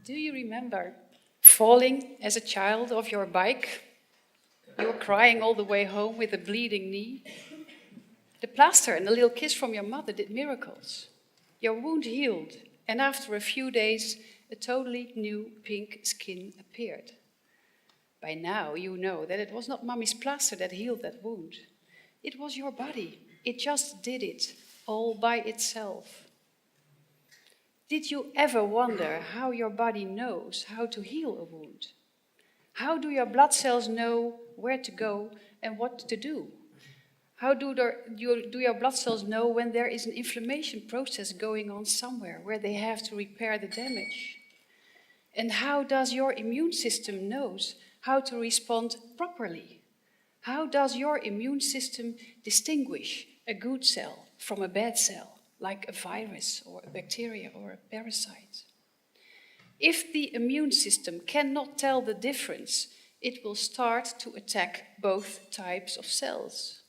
Do you remember falling as a child off your bike? You were crying all the way home with a bleeding knee. The plaster and a little kiss from your mother did miracles. Your wound healed, and after a few days, a totally new pink skin appeared. By now, you know that it was not Mummy's plaster that healed that wound. It was your body. It just did it, all by itself. Did you ever wonder how your body knows how to heal a wound? How do your blood cells know where to go and what to do? How do your blood cells know when there is an inflammation process going on somewhere where they have to repair the damage? And how does your immune system know how to respond properly? How does your immune system distinguish a good cell from a bad cell, like a virus or a bacteria or a parasite? If the immune system cannot tell the difference, it will start to attack both types of cells.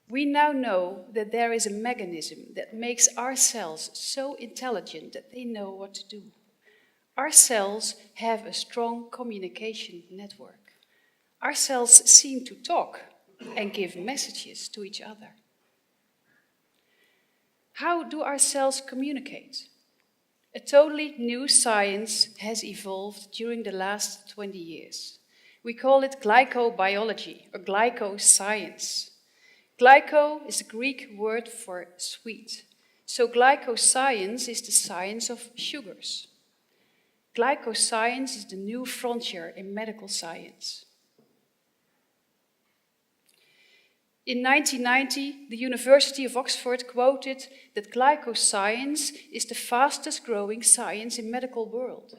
We now know that there is a mechanism that makes our cells so intelligent that they know what to do. Our cells have a strong communication network. Our cells seem to talk and give messages to each other. How do our cells communicate? A totally new science has evolved during the last 20 years. We call it glycobiology or glycoscience. Glyco is the Greek word for sweet. So glycoscience is the science of sugars. Glycoscience is the new frontier in medical science. In 1990, the University of Oxford quoted that glycoscience is the fastest growing science in medical world.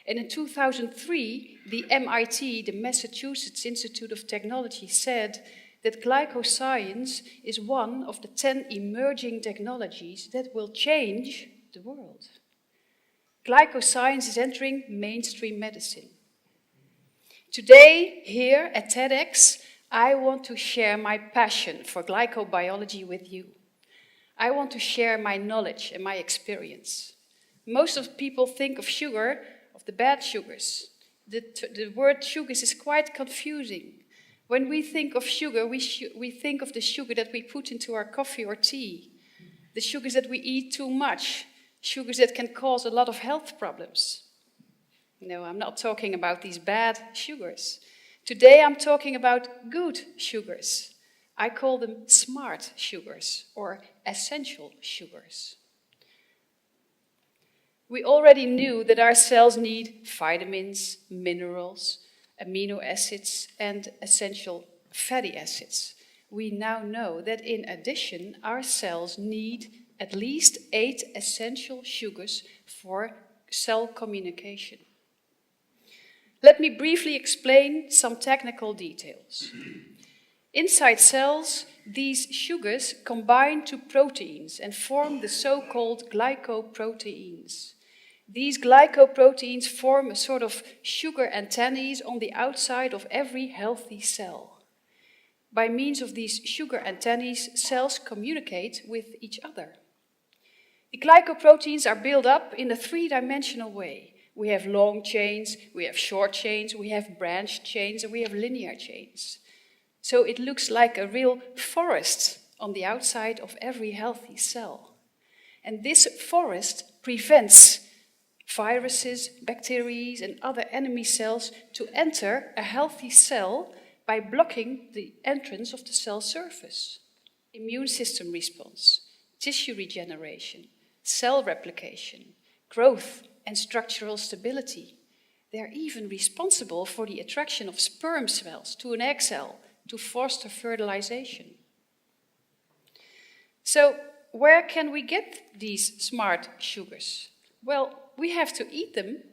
And in 2003, the MIT, the Massachusetts Institute of Technology, said that glycoscience is one of the 10 emerging technologies that will change the world. Glycoscience is entering mainstream medicine. Today, here at TEDx, I want to share my passion for glycobiology with you. I want to share my knowledge and my experience. Most of people think of sugar, of the bad sugars. The word sugars is quite confusing. When we think of sugar, we think of the sugar that we put into our coffee or tea, the sugars that we eat too much, sugars that can cause a lot of health problems. No, I'm not talking about these bad sugars. Today I'm talking about good sugars. I call them smart sugars or essential sugars. We already knew that our cells need vitamins, minerals, amino acids, and essential fatty acids. We now know that in addition, our cells need at least 8 essential sugars for cell communication. Let me briefly explain some technical details. Inside cells, these sugars combine to proteins and form the so-called glycoproteins. These glycoproteins form a sort of sugar antennae on the outside of every healthy cell. By means of these sugar antennae, cells communicate with each other. The glycoproteins are built up in a three-dimensional way. We have long chains, we have short chains, we have branched chains, and we have linear chains. So it looks like a real forest on the outside of every healthy cell. And this forest prevents viruses, bacteria, and other enemy cells to enter a healthy cell by blocking the entrance of the cell surface. Immune system response, tissue regeneration, cell replication, growth, and structural stability. They are even responsible for the attraction of sperm cells to an egg cell to foster fertilization. So, where can we get these smart sugars? Well, we have to eat them.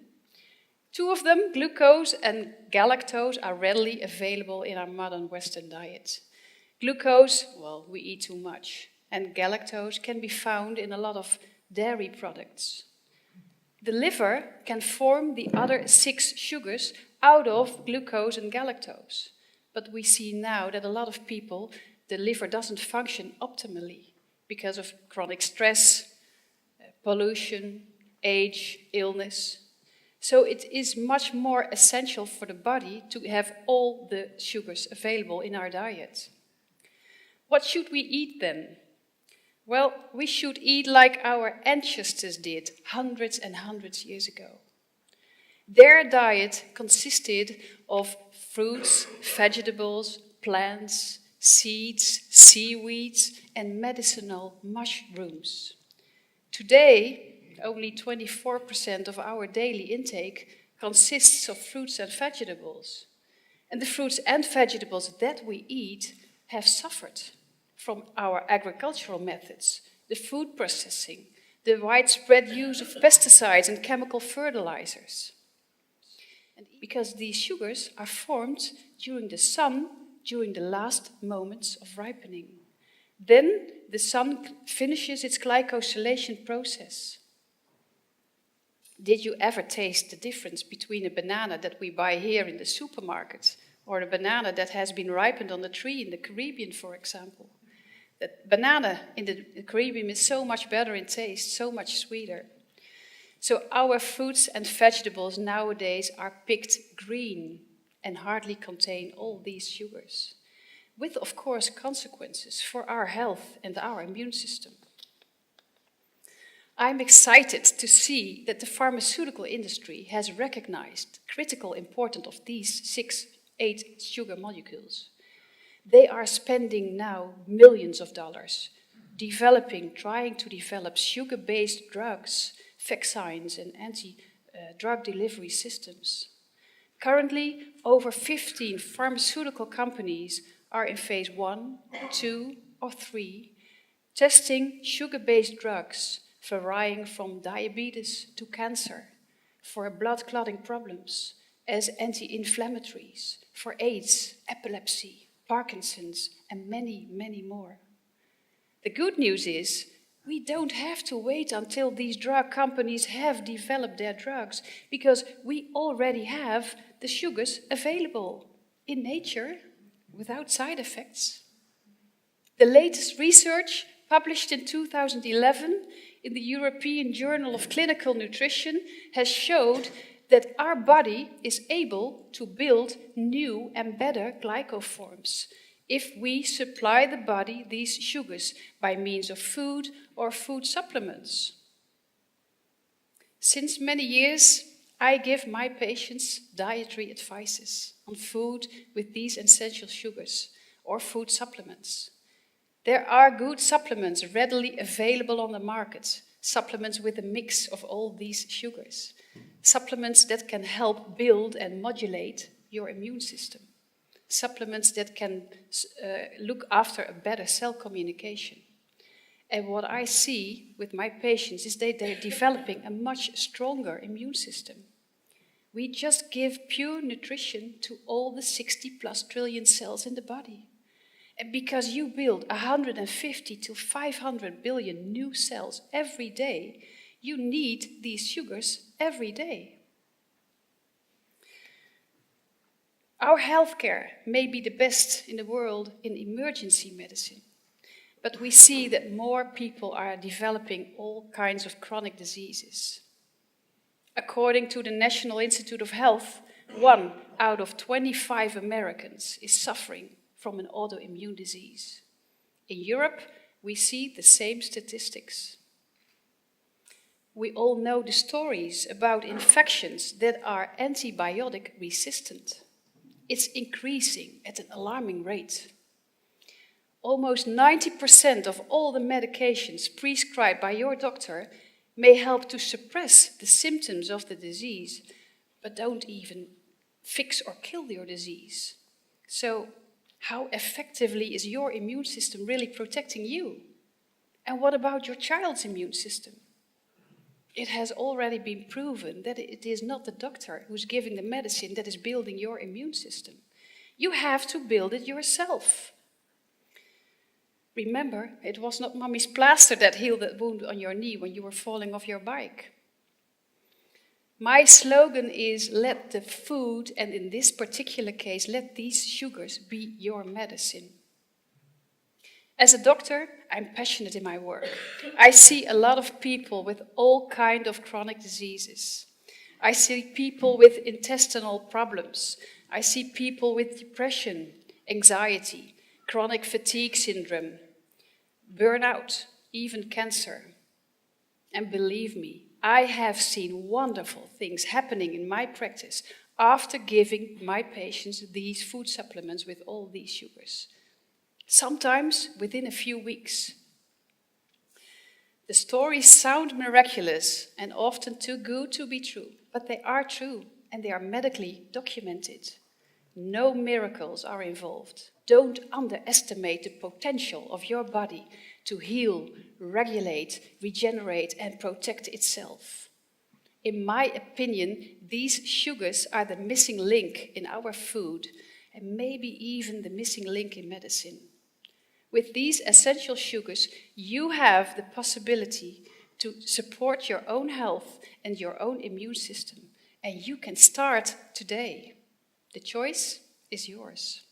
2 of them, glucose and galactose, are readily available in our modern Western diet. Glucose, well, we eat too much. And galactose can be found in a lot of dairy products. The liver can form the other 6 sugars out of glucose and galactose. But we see now that a lot of people, the liver doesn't function optimally because of chronic stress, pollution, age, illness. So it is much more essential for the body to have all the sugars available in our diet. What should we eat then? Well, we should eat like our ancestors did hundreds and hundreds of years ago. Their diet consisted of fruits, vegetables, plants, seeds, seaweeds, and medicinal mushrooms. Today, only 24% of our daily intake consists of fruits and vegetables. And the fruits and vegetables that we eat have suffered from our agricultural methods, the food processing, the widespread use of pesticides and chemical fertilizers. And because these sugars are formed during the sun, during the last moments of ripening. Then the sun finishes its glycosylation process. Did you ever taste the difference between a banana that we buy here in the supermarket or a banana that has been ripened on a tree in the Caribbean, for example? The banana in the Caribbean is so much better in taste, so much sweeter. So our fruits and vegetables nowadays are picked green and hardly contain all these sugars, with, of course, consequences for our health and our immune system. I'm excited to see that the pharmaceutical industry has recognized the critical importance of these 8 sugar molecules. They are spending now millions of dollars trying to develop sugar-based drugs, vaccines, and anti-drug delivery systems. Currently, over 15 pharmaceutical companies are in phase 1, 2, or 3, testing sugar-based drugs varying from diabetes to cancer, for blood clotting problems, as anti-inflammatories, for AIDS, epilepsy, Parkinson's, and many, many more. The good news is we don't have to wait until these drug companies have developed their drugs, because we already have the sugars available in nature without side effects. The latest research, published in 2011 in the European Journal of Clinical Nutrition, has showed that our body is able to build new and better glycoforms if we supply the body these sugars by means of food or food supplements. Since many years, I give my patients dietary advices on food with these essential sugars or food supplements. There are good supplements readily available on the market, supplements with a mix of all these sugars, supplements that can help build and modulate your immune system, supplements that can look after a better cell communication. And what I see with my patients is that they're developing a much stronger immune system. We just give pure nutrition to all the 60+ trillion cells in the body. And because you build 150 to 500 billion new cells every day, you need these sugars every day. Our healthcare may be the best in the world in emergency medicine, but we see that more people are developing all kinds of chronic diseases. According to the National Institute of Health, 1 out of 25 Americans is suffering from an autoimmune disease. In Europe, we see the same statistics. We all know the stories about infections that are antibiotic resistant. It's increasing at an alarming rate. Almost 90% of all the medications prescribed by your doctor may help to suppress the symptoms of the disease, but don't even fix or kill your disease. So, how effectively is your immune system really protecting you? And what about your child's immune system? It has already been proven that it is not the doctor who's giving the medicine that is building your immune system. You have to build it yourself. Remember, it was not mommy's plaster that healed that wound on your knee when you were falling off your bike. My slogan is, let the food, and in this particular case, let these sugars be your medicine. As a doctor, I'm passionate in my work. I see a lot of people with all kinds of chronic diseases. I see people with intestinal problems. I see people with depression, anxiety, chronic fatigue syndrome, burnout, even cancer. And believe me, I have seen wonderful things happening in my practice after giving my patients these food supplements with all these sugars. Sometimes within a few weeks. The stories sound miraculous and often too good to be true, but they are true and they are medically documented. No miracles are involved. Don't underestimate the potential of your body to heal, regulate, regenerate, and protect itself. In my opinion, these sugars are the missing link in our food and maybe even the missing link in medicine. With these essential sugars, you have the possibility to support your own health and your own immune system, and you can start today. The choice is yours.